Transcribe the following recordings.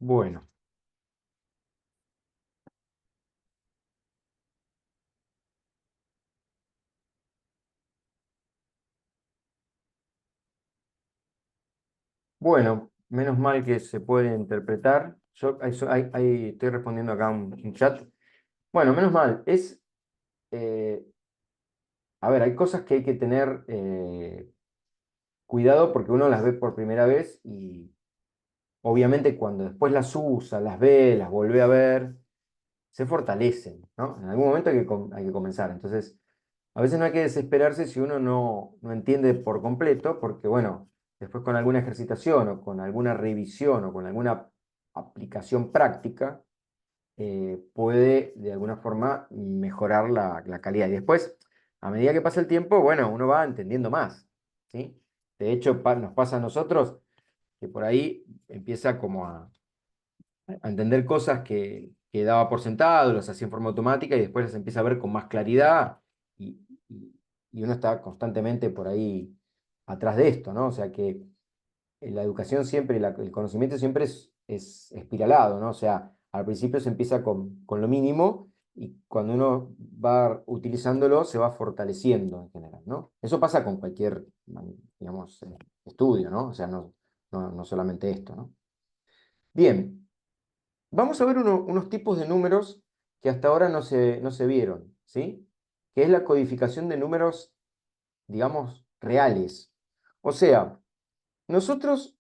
Bueno, bueno, menos mal que se puede interpretar. Yo estoy respondiendo acá un chat. Bueno, menos mal. Eh, a ver, hay cosas que hay que tener cuidado porque uno las ve por primera vez y obviamente cuando después las usa, las ve, las vuelve a ver, se fortalecen, ¿no? En algún momento hay que comenzar. Entonces, a veces no hay que desesperarse si uno no entiende por completo, porque bueno, después con alguna ejercitación o con alguna revisión o con alguna aplicación práctica, puede de alguna forma mejorar la calidad. Y después, a medida que pasa el tiempo, bueno, uno va entendiendo más, ¿sí? De hecho, nos pasa a nosotros que por ahí empieza como a entender cosas que daba por sentado, las hacía en forma automática y después las empieza a ver con más claridad y, y- y uno está constantemente por ahí atrás de esto, ¿no? O sea que la educación siempre, el conocimiento siempre es espiralado, ¿no? O sea, al principio se empieza con lo mínimo y cuando uno va utilizándolo se va fortaleciendo en general, ¿no? Eso pasa con cualquier, digamos, estudio, ¿no? O sea, no solamente esto, ¿no? Bien, vamos a ver unos tipos de números que hasta ahora no se vieron, ¿sí? Que es la codificación de números, digamos, reales. O sea, nosotros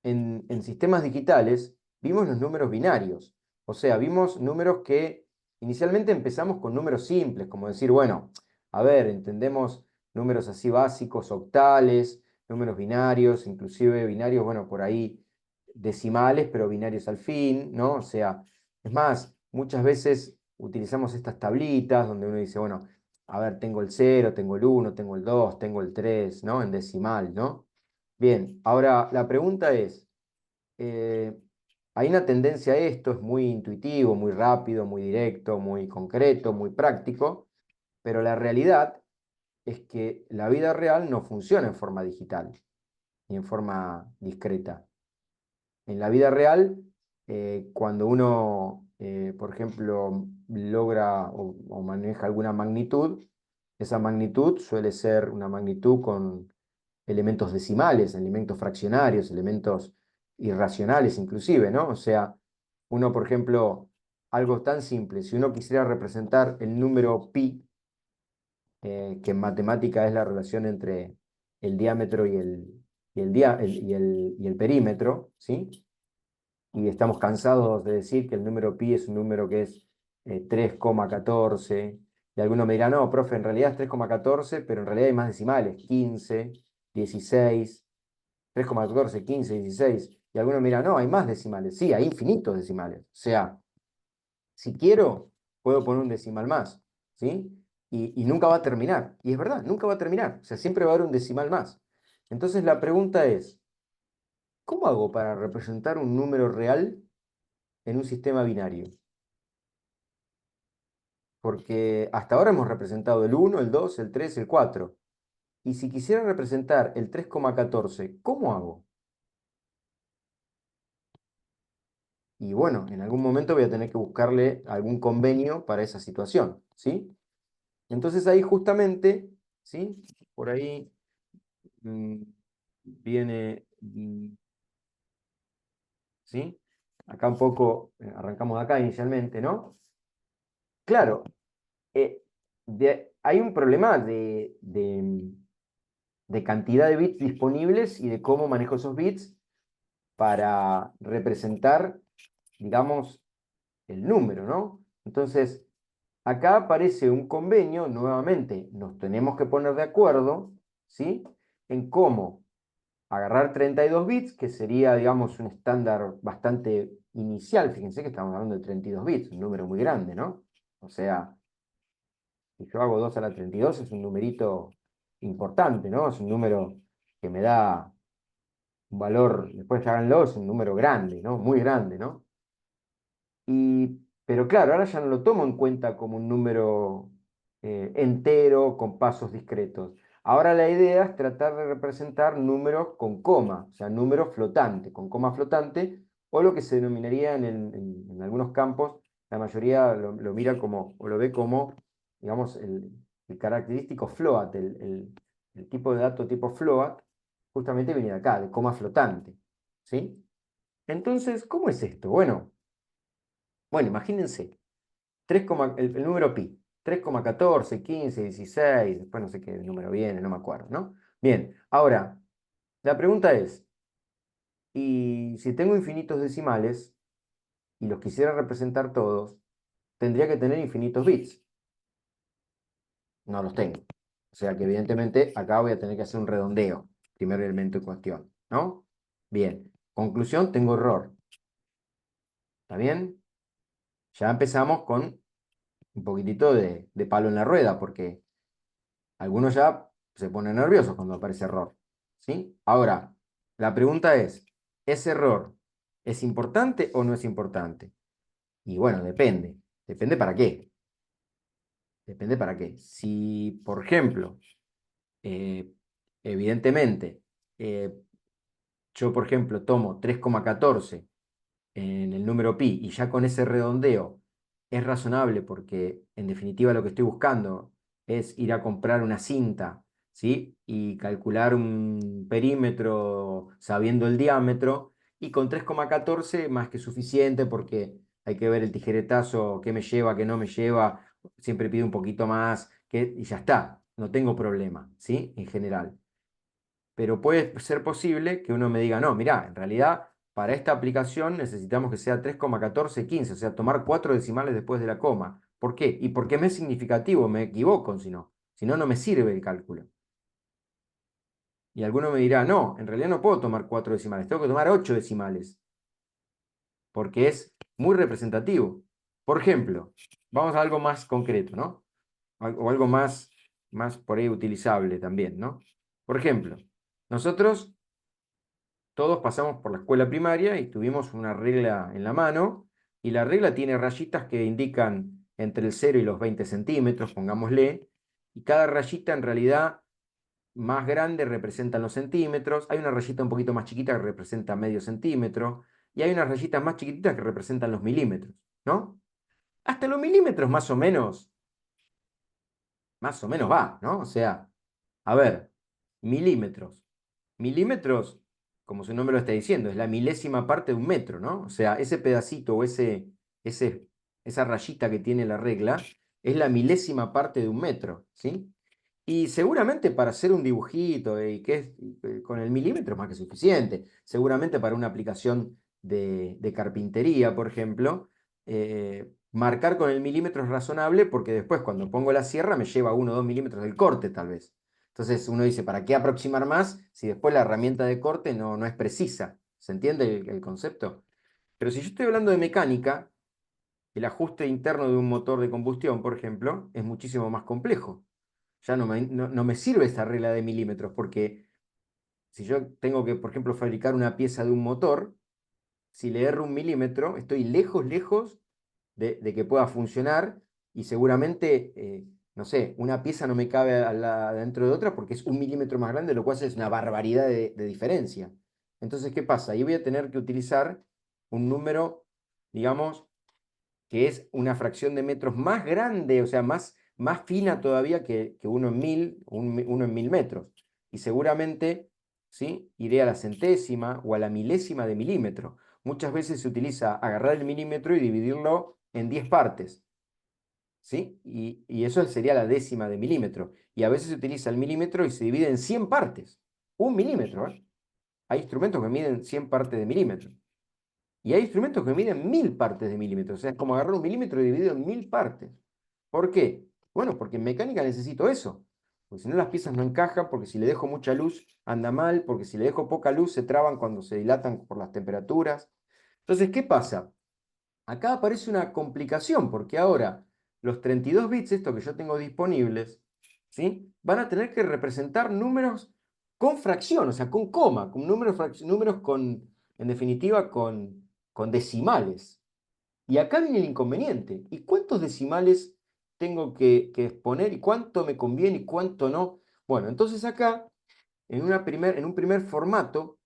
en sistemas digitales vimos los números binarios. O sea, vimos números que inicialmente empezamos con números simples, como decir, bueno, a ver, entendemos números así básicos, octales, números binarios, inclusive binarios, bueno, por ahí decimales, pero binarios al fin, ¿no? O sea, es más, muchas veces utilizamos estas tablitas donde uno dice, bueno, a ver, tengo el 0, tengo el 1, tengo el 2, tengo el 3, ¿no? En decimal, ¿no? Bien, ahora la pregunta es, eh, hay una tendencia a esto, es muy intuitivo, muy rápido, muy directo, muy concreto, muy práctico, pero la realidad es que la vida real no funciona en forma digital ni en forma discreta. En la vida real, cuando uno, por ejemplo, logra o maneja alguna magnitud, esa magnitud suele ser una magnitud con elementos decimales, elementos fraccionarios, elementos irracionales inclusive, ¿no? O sea, uno, por ejemplo, algo tan simple, si uno quisiera representar el número pi, que en matemática es la relación entre el diámetro y el perímetro, ¿sí? Y estamos cansados de decir que el número pi es un número que es 3,14. Y algunos me dirán, no, profe, en realidad es 3,14, pero en realidad hay más decimales, 15, 16, 3,14, 15, 16. Y algunos me dirán, no, hay más decimales. Sí, hay infinitos decimales. O sea, si quiero, puedo poner un decimal más, ¿sí? Y nunca va a terminar. Y es verdad, nunca va a terminar. O sea, siempre va a haber un decimal más. Entonces la pregunta es, ¿cómo hago para representar un número real en un sistema binario? Porque hasta ahora hemos representado el 1, el 2, el 3, el 4. Y si quisiera representar el 3,14, ¿cómo hago? Y bueno, en algún momento voy a tener que buscarle algún convenio para esa situación, ¿sí? Entonces ahí justamente, ¿sí? Por ahí mm, viene, ¿sí? Acá un poco, arrancamos de acá inicialmente, ¿no? Claro, eh, hay un problema de cantidad de bits disponibles y de cómo manejo esos bits para representar, digamos, el número, ¿no? Entonces, acá aparece un convenio, nuevamente nos tenemos que poner de acuerdo, ¿sí? En cómo agarrar 32 bits, que sería, digamos, un estándar bastante inicial. Fíjense que estamos hablando de 32 bits, un número muy grande, ¿no? O sea, si yo hago 2 a la 32 es un numerito importante, ¿no? Es un número que me da un valor, después háganlo, es un número grande, ¿no? Muy grande, ¿no? Pero claro, ahora ya no lo tomo en cuenta como un número entero con pasos discretos. Ahora la idea es tratar de representar números con coma, o sea, números flotantes, con coma flotante o lo que se denominaría en algunos campos, la mayoría lo mira como, o lo ve como, digamos, el característico float, el tipo de dato tipo float, justamente viene de acá, de coma flotante, ¿sí? Entonces, ¿cómo es esto? Bueno, imagínense, el número pi, 3,14, 15, 16, después no sé qué número viene, no me acuerdo, ¿no? Bien, ahora, la pregunta es, ¿y si tengo infinitos decimales y los quisiera representar todos, tendría que tener infinitos bits? No los tengo. O sea que evidentemente acá voy a tener que hacer un redondeo, primer elemento en cuestión, ¿no? Bien, conclusión, tengo error. ¿Está bien? Ya empezamos con un poquitito de palo en la rueda, porque algunos ya se ponen nerviosos cuando aparece error, ¿sí? Ahora, la pregunta es, ¿ese error es importante o no es importante? Y bueno, depende. ¿Depende para qué? Depende para qué. Si, por ejemplo, eh, evidentemente, eh, yo, por ejemplo, tomo 3,14 en el número pi y ya con ese redondeo es razonable porque en definitiva lo que estoy buscando es ir a comprar una cinta, ¿sí? Y calcular un perímetro sabiendo el diámetro y con 3,14 más que suficiente porque hay que ver el tijeretazo, qué me lleva, qué no me lleva, siempre pido un poquito más y ya está, no tengo problema, ¿sí? En general. Pero puede ser posible que uno me diga, no, mirá, en realidad para esta aplicación necesitamos que sea 3,1415, o sea, tomar 4 decimales después de la coma. ¿Por qué? Y porque me es significativo, me equivoco si no, no me sirve el cálculo. Y alguno me dirá, no, en realidad no puedo tomar 4 decimales, tengo que tomar 8 decimales, porque es muy representativo. Por ejemplo, vamos a algo más concreto, ¿no? O algo más por ahí utilizable también, ¿no? Por ejemplo, nosotros todos pasamos por la escuela primaria y tuvimos una regla en la mano, y la regla tiene rayitas que indican entre el 0 y los 20 centímetros, pongámosle, y cada rayita en realidad más grande representa los centímetros, hay una rayita un poquito más chiquita que representa medio centímetro, y hay unas rayitas más chiquititas que representan los milímetros, ¿no? Hasta los milímetros más o menos va, ¿no? O sea, a ver, milímetros. Milímetros, como su nombre lo está diciendo, es la milésima parte de un metro, ¿no? O sea, ese pedacito o ese, esa rayita que tiene la regla es la milésima parte de un metro, ¿sí? Y seguramente para hacer un dibujito y que es, con el milímetro es más que suficiente. Seguramente para una aplicación de carpintería, por ejemplo, marcar con el milímetro es razonable porque después cuando pongo la sierra me lleva 1 o 2 milímetros del corte tal vez. Entonces uno dice, ¿para qué aproximar más si después la herramienta de corte no es precisa? ¿Se entiende el concepto? Pero si yo estoy hablando de mecánica, el ajuste interno de un motor de combustión, por ejemplo, es muchísimo más complejo. Ya no me sirve esta regla de milímetros, porque si yo tengo que, por ejemplo, fabricar una pieza de un motor, si le erro 1 milímetro, estoy lejos de que pueda funcionar y seguramente, no sé, una pieza no me cabe dentro de otra porque es 1 milímetro más grande, lo cual es una barbaridad de diferencia. Entonces, ¿qué pasa? Ahí voy a tener que utilizar un número, digamos, que es una fracción de metros más grande, o sea, más fina todavía que 1 en 1000, 1 en 1000 metros. Y seguramente, ¿sí? Iré a la centésima o a la milésima de milímetro. Muchas veces se utiliza agarrar el milímetro y dividirlo en 10 partes, ¿sí? Y eso sería la décima de milímetro. Y a veces se utiliza el milímetro y se divide en 100 partes. 1 milímetro, ¿eh? Hay instrumentos que miden 100 partes de milímetro. Y hay instrumentos que miden 1000 partes de milímetro. O sea, es como agarrar 1 milímetro y dividido en 1000 partes. ¿Por qué? Bueno, porque en mecánica necesito eso. Porque si no las piezas no encajan, porque si le dejo mucha luz anda mal, porque si le dejo poca luz se traban cuando se dilatan por las temperaturas. Entonces, ¿qué pasa? Acá aparece una complicación, porque ahora los 32 bits, estos que yo tengo disponibles, ¿sí? Van a tener que representar números con fracción, o sea, con coma, con números en definitiva, con decimales. Y acá viene el inconveniente. ¿Y cuántos decimales tengo que exponer y cuánto me conviene y cuánto no? Bueno, entonces acá, en un primer formato,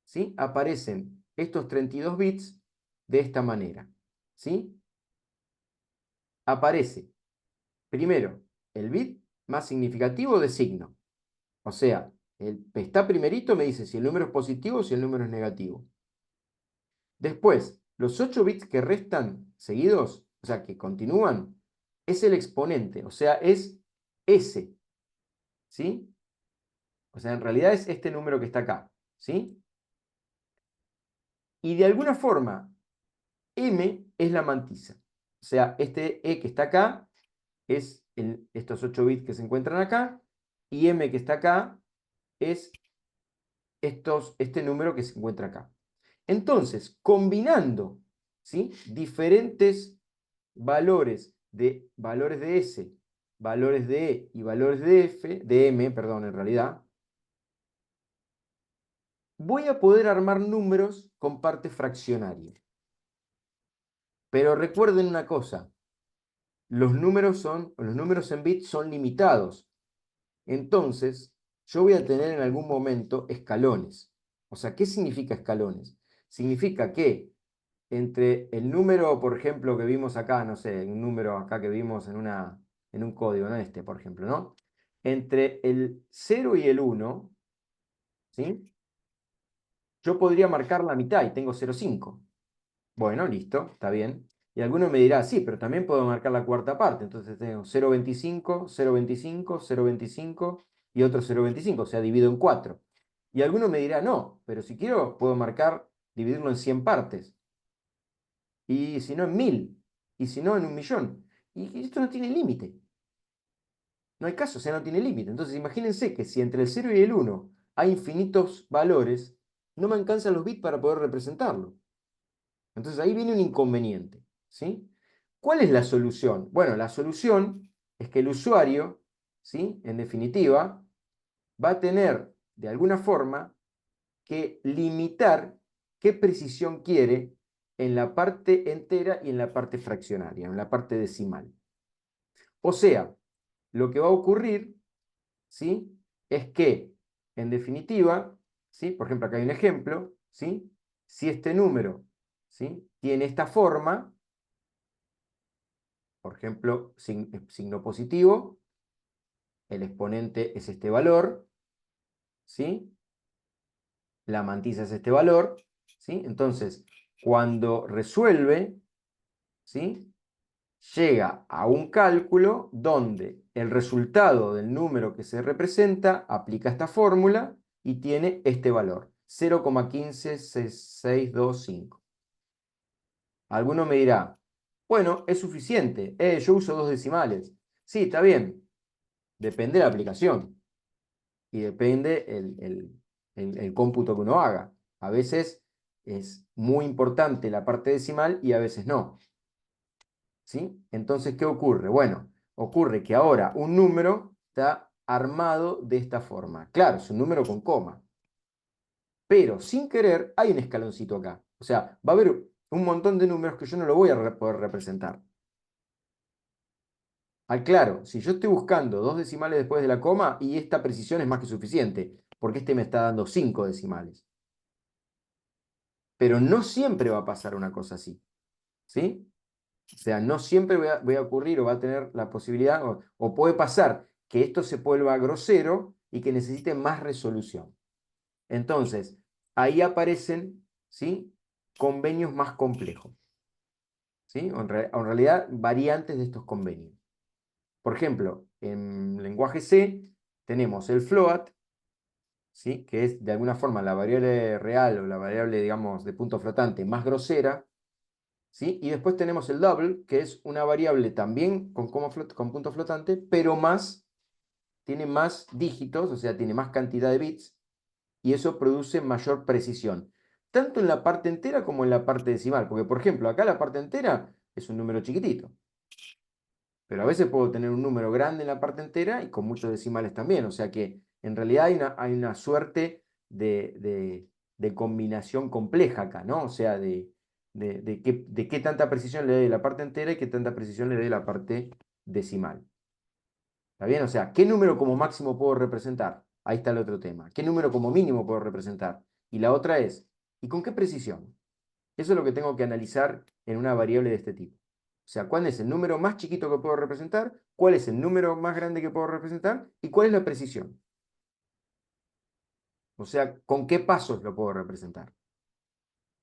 ¿sí? Aparecen estos 32 bits de esta manera. ¿Sí? Aparece primero el bit más significativo de signo. O sea, el está primerito me dice si el número es positivo o si el número es negativo. Después, los 8 bits que restan seguidos, o sea, que continúan, es el exponente, o sea, es S, ¿sí? O sea, en realidad es este número que está acá, ¿sí? Y de alguna forma, M es la mantisa. O sea, este E que está acá es estos 8 bits que se encuentran acá, y M que está acá es este número que se encuentra acá. Entonces, combinando, ¿sí?, diferentes valores de S, valores de E y valores de F, de M, perdón, en realidad, voy a poder armar números con parte fraccionaria. Pero recuerden una cosa, los números en bits son limitados. Entonces, yo voy a tener en algún momento escalones. O sea, ¿qué significa escalones? Significa que entre el número, por ejemplo, que vimos acá, no sé, un número acá que vimos en un código, no este, por ejemplo, ¿no? Entre el 0 y el 1, ¿sí? Yo podría marcar la mitad y tengo 0,5. Bueno, listo, está bien. Y alguno me dirá, sí, pero también puedo marcar la cuarta parte. Entonces tengo 0,25, 0,25, 0,25 y otro 0,25, o sea, divido en 4. Y alguno me dirá, no, pero si quiero puedo marcar, dividirlo en 100 partes. Y si no en 1000. Y si no en 1.000.000. Y esto no tiene límite. No hay caso, o sea, no tiene límite. Entonces imagínense que si entre el 0 y el 1 hay infinitos valores, no me alcanzan los bits para poder representarlo. Entonces ahí viene un inconveniente, ¿sí? ¿Cuál es la solución? Bueno, la solución es que el usuario, ¿sí?, en definitiva, va a tener de alguna forma que limitar qué precisión quiere en la parte entera y en la parte fraccionaria, en la parte decimal. O sea, lo que va a ocurrir, ¿sí?, es que, en definitiva, ¿sí?, por ejemplo, acá hay un ejemplo, ¿sí?, si este número, ¿sí?, tiene esta forma, por ejemplo, signo positivo, el exponente es este valor, ¿sí?, la mantisa es este valor, ¿sí? Entonces, cuando resuelve, ¿sí?, llega a un cálculo donde el resultado del número que se representa aplica esta fórmula y tiene este valor, 0,15625. Alguno me dirá, bueno, es suficiente, yo uso dos decimales. Sí, está bien, depende de la aplicación y depende el cómputo que uno haga. A veces es muy importante la parte decimal y a veces no. ¿Sí? Entonces, ¿qué ocurre? Bueno, ocurre que ahora un número está armado de esta forma. Claro, es un número con coma, pero sin querer hay un escaloncito acá. O sea, va a haber un montón de números que yo no lo voy a poder representar. Claro, si yo estoy buscando dos decimales después de la coma, y esta precisión es más que suficiente, porque este me está dando 5 decimales. Pero no siempre va a pasar una cosa así. ¿Sí? O sea, no siempre voy a ocurrir o va a tener la posibilidad, o puede pasar que esto se vuelva grosero y que necesite más resolución. Entonces, ahí aparecen, ¿sí?, convenios más complejos, ¿sí? O en realidad, variantes de estos convenios. Por ejemplo, en lenguaje C tenemos el float, ¿sí?, que es de alguna forma la variable real o la variable, digamos, de punto flotante más grosera. ¿Sí? Y después tenemos el double, que es una variable también con punto flotante, pero tiene más dígitos, o sea, tiene más cantidad de bits, y eso produce mayor precisión, tanto en la parte entera como en la parte decimal, porque por ejemplo, acá la parte entera es un número chiquitito, pero a veces puedo tener un número grande en la parte entera y con muchos decimales también, o sea que en realidad hay una suerte de combinación compleja acá, ¿no? O sea, de qué tanta precisión le doy a la parte entera y qué tanta precisión le doy a la parte decimal. ¿Está bien? O sea, ¿qué número como máximo puedo representar? Ahí está el otro tema. ¿Qué número como mínimo puedo representar? Y la otra es, ¿Y con qué precisión? Eso es lo que tengo que analizar en una variable de este tipo. O sea, ¿cuál es el número más chiquito que puedo representar? ¿Cuál es el número más grande que puedo representar? ¿Y cuál es la precisión? O sea, ¿con qué pasos lo puedo representar?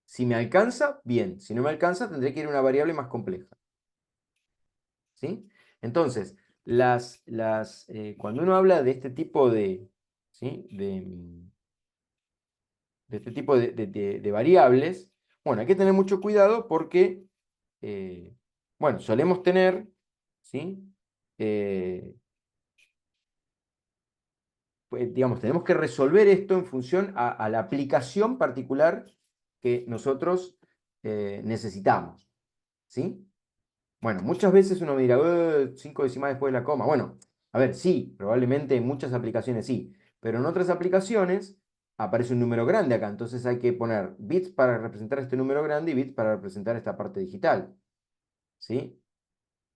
Si me alcanza, bien. Si no me alcanza, tendré que ir a una variable más compleja. ¿Sí? Entonces, cuando uno habla de este tipo de, ¿sí? de este tipo de variables, bueno, hay que tener mucho cuidado porque, bueno, solemos tener, ¿sí? Eh, pues, digamos, tenemos que resolver esto en función a la aplicación particular que nosotros necesitamos, ¿sí? Bueno, muchas veces uno me dirá, 5 decimales después de la coma". Bueno, a ver, sí, probablemente en muchas aplicaciones sí, pero en otras aplicaciones aparece un número grande acá, entonces hay que poner bits para representar este número grande y bits para representar esta parte digital, ¿sí?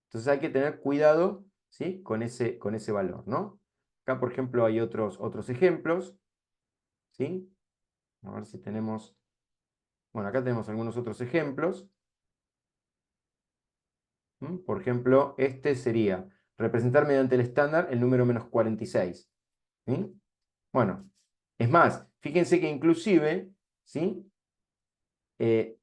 Entonces hay que tener cuidado, ¿sí? con ese valor, ¿no? Acá, por ejemplo, hay otros ejemplos, ¿sí? A ver si tenemos, bueno, acá tenemos algunos otros ejemplos. Por ejemplo, este sería representar mediante el estándar el número -46. ¿Sí? Bueno, es más, fíjense que inclusive, ¿sí? Eh,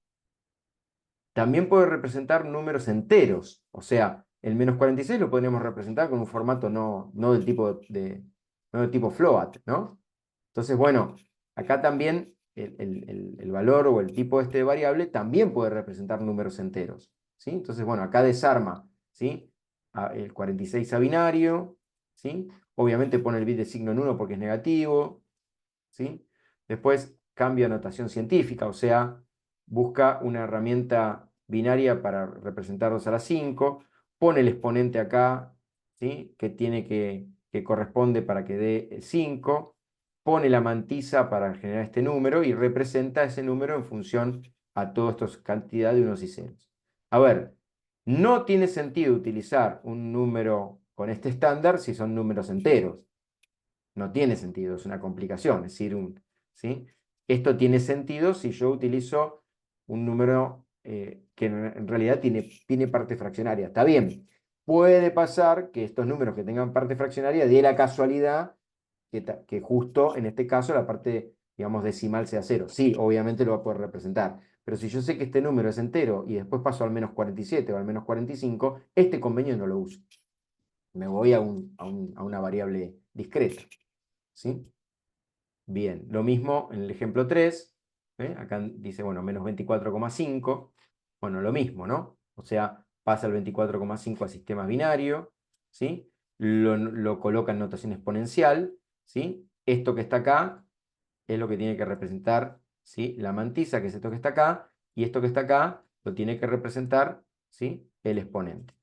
también puede representar números enteros. O sea, el -46 lo podríamos representar con un formato no del tipo float, ¿no? Entonces, bueno, acá también el valor o el tipo este de variable también puede representar números enteros, ¿sí? Entonces, bueno, acá desarma, ¿sí? El 46 a binario, ¿sí? Obviamente pone el bit de signo en 1 porque es negativo, ¿sí? Después cambia notación científica, o sea, busca una herramienta binaria para representar 2 a la 5, pone el exponente acá, ¿sí? que corresponde para que dé 5, pone la mantisa para generar este número y representa ese número en función a toda esta cantidad de unos y ceros. A ver, no tiene sentido utilizar un número con este estándar si son números enteros. No tiene sentido, es una complicación, es decir, ¿sí? Esto tiene sentido si yo utilizo un número que en realidad tiene parte fraccionaria. Está bien, puede pasar que estos números que tengan parte fraccionaria dé la casualidad que justo en este caso la parte, digamos, decimal sea 0. Sí, obviamente lo va a poder representar. Pero si yo sé que este número es entero y después paso al -47 o al -45, este convenio no lo uso. Me voy a una variable discreta. ¿Sí? Bien, lo mismo en el ejemplo 3, ¿eh? Acá dice, bueno, -24,5. Bueno, lo mismo, ¿no? O sea, pasa el 24,5 a sistema binario, ¿sí? Lo coloca en notación exponencial, ¿sí? Esto que está acá es lo que tiene que representar, ¿sí? La mantisa, que es esto que está acá, y esto que está acá lo tiene que representar, ¿sí? El exponente.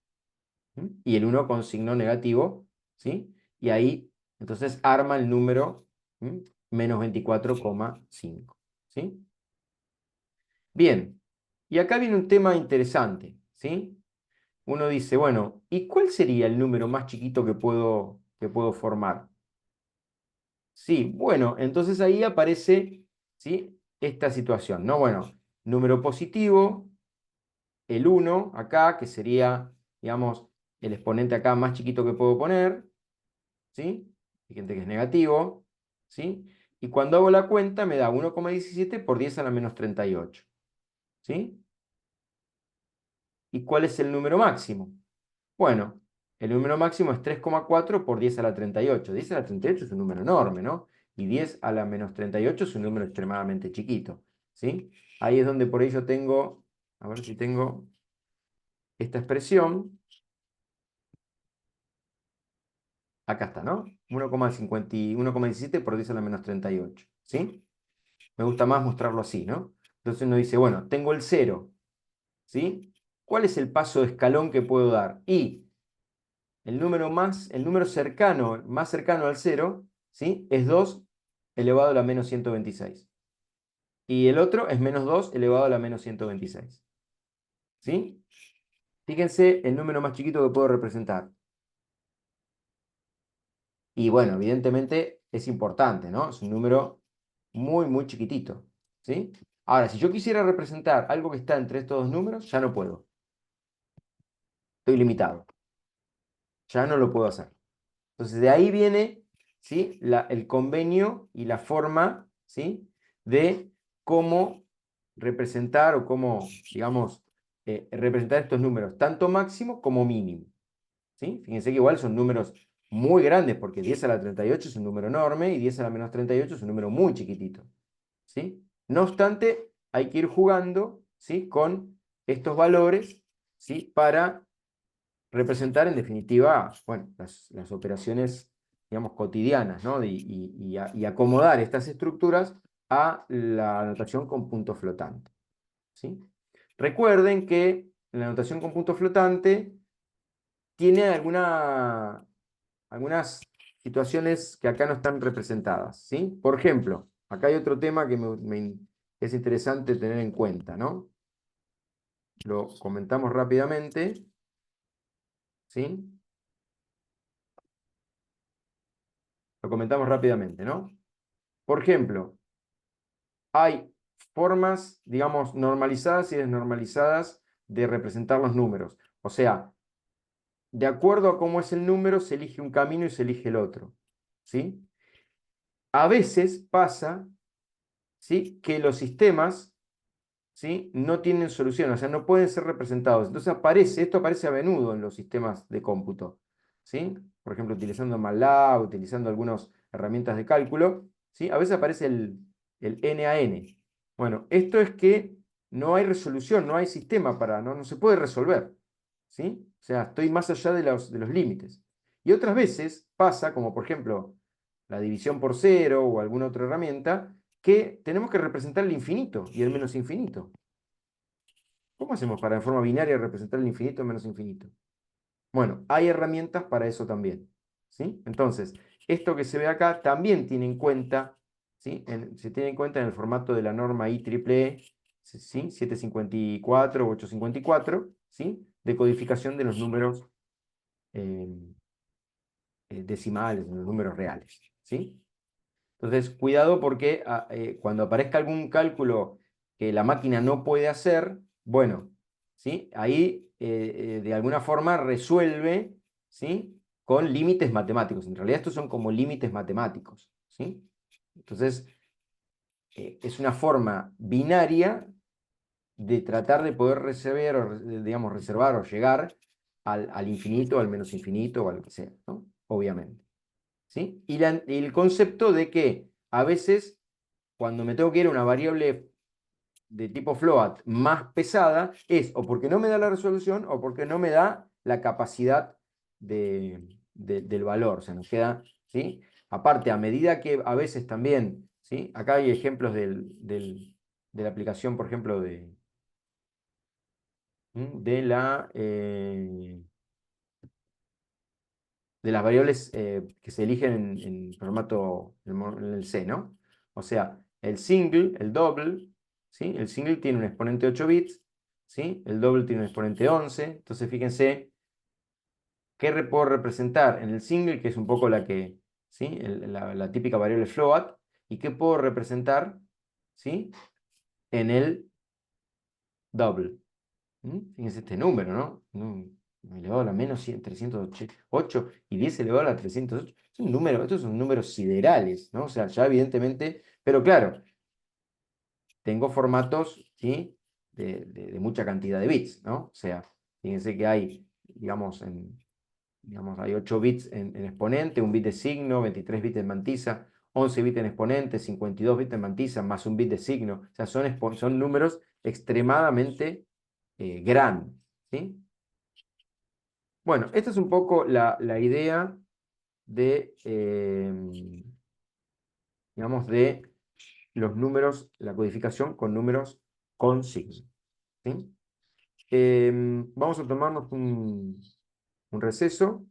Y el 1 con signo negativo, ¿sí? Y ahí, entonces, arma el número -24,5, ¿sí? Bien, y acá viene un tema interesante, ¿sí? Uno dice, bueno, ¿y cuál sería el número más chiquito que puedo formar? Sí, bueno, entonces ahí aparece, ¿sí? Esta situación, ¿no? Bueno, número positivo, el 1 acá, que sería, digamos, el exponente acá más chiquito que puedo poner, ¿sí? Fíjate que es negativo, ¿sí? Y cuando hago la cuenta me da 1,17 por 10 a la -38, ¿sí? ¿Y cuál es el número máximo? Bueno, el número máximo es 3,4 por 10 a la 38. 10 a la 38 es un número enorme, ¿no? Y 10 a la -38 es un número extremadamente chiquito, ¿sí? Ahí es donde por ello tengo, a ver si tengo esta expresión. Acá está, ¿no? 1,17 por 10 a la -38, ¿sí? Me gusta más mostrarlo así, ¿no? Entonces uno dice, bueno, tengo el 0, ¿sí? ¿Cuál es el paso de escalón que puedo dar? Y el número cercano, más cercano al 0, ¿sí? Es 2 elevado a la -126. Y el otro es -2 elevado a la -126, ¿sí? Fíjense el número más chiquito que puedo representar. Y bueno, evidentemente es importante, ¿no? Es un número muy, muy chiquitito, ¿sí? Ahora, si yo quisiera representar algo que está entre estos dos números, ya no puedo. Estoy limitado. Ya no lo puedo hacer. Entonces, de ahí viene, ¿sí? El convenio y la forma, ¿sí? De cómo representar o cómo, digamos, representar estos números, tanto máximo como mínimo. ¿Sí? Fíjense que igual son números muy grandes, porque 10 a la 38 es un número enorme y 10 a la menos 38 es un número muy chiquitito. ¿Sí? No obstante, hay que ir jugando, ¿sí? Con estos valores, ¿sí? Para representar en definitiva, bueno, las operaciones, digamos, cotidianas, ¿no? Y acomodar estas estructuras a la notación con punto flotante, ¿sí? Recuerden que la notación con punto flotante tiene algunas situaciones que acá no están representadas, ¿sí? Por ejemplo, acá hay otro tema que es interesante tener en cuenta, ¿no? Lo comentamos rápidamente, ¿sí? Lo comentamos rápidamente, ¿no? Por ejemplo, hay formas, digamos, normalizadas y desnormalizadas de representar los números. O sea, de acuerdo a cómo es el número, se elige un camino y se elige el otro, ¿sí? A veces pasa, ¿sí? Que los sistemas, ¿sí? No tienen solución, o sea, no pueden ser representados. Entonces esto aparece a menudo en los sistemas de cómputo, ¿sí? Por ejemplo, utilizando MATLAB, utilizando algunas herramientas de cálculo, ¿sí? A veces aparece el N a N. Bueno, esto es que no hay resolución, no hay sistema no se puede resolver, ¿sí? O sea, estoy más allá de los límites. Y otras veces pasa, como por ejemplo la división por cero o alguna otra herramienta, que tenemos que representar el infinito y el menos infinito. ¿Cómo hacemos para de forma binaria representar el infinito y menos infinito? Bueno, hay herramientas para eso también, ¿sí? Entonces, esto que se ve acá también tiene en cuenta, ¿sí? Se tiene en cuenta en el formato de la norma IEEE, ¿sí? 754 u 854, ¿sí? De codificación de los números eh, decimales, de los números reales, ¿sí? Entonces, cuidado porque cuando aparezca algún cálculo que la máquina no puede hacer, bueno, ¿sí? Ahí de alguna forma resuelve, ¿sí? Con límites matemáticos. En realidad estos son como límites matemáticos, ¿sí? Entonces, es una forma binaria de tratar de poder resolver, o, digamos, reservar o llegar al infinito, al menos infinito o al que sea, ¿no? Obviamente. ¿Sí? Y el concepto de que a veces, cuando me tengo que ir a una variable de tipo float más pesada, es o porque no me da la resolución o porque no me da la capacidad del valor. O sea, nos queda, ¿sí? Aparte, a medida que a veces también, ¿sí? Acá hay ejemplos de la aplicación, por ejemplo, de de las variables que se eligen en formato, en el C, ¿no? O sea, el single, el double, ¿sí? El single tiene un exponente 8 bits, ¿sí? El double tiene un exponente 11. Entonces, fíjense, ¿qué puedo representar en el single, que es un poco la que, ¿sí? La típica variable float, y qué puedo representar, ¿sí? En el double. Fíjense este número, ¿no? Elevado a la menos 308 y 10 elevado a la 308. Estos son números siderales, ¿no? O sea, ya evidentemente, pero claro, tengo formatos, ¿sí? De mucha cantidad de bits, ¿no? O sea, fíjense que hay, digamos, hay 8 bits en exponente, un bit de signo, 23 bits en mantisa, 11 bits en exponente, 52 bits en mantisa, más un bit de signo. O sea, son números extremadamente grandes, ¿sí? Bueno, esta es un poco la idea digamos, de los números, la codificación con números con signo, ¿sí? Vamos a tomarnos un receso.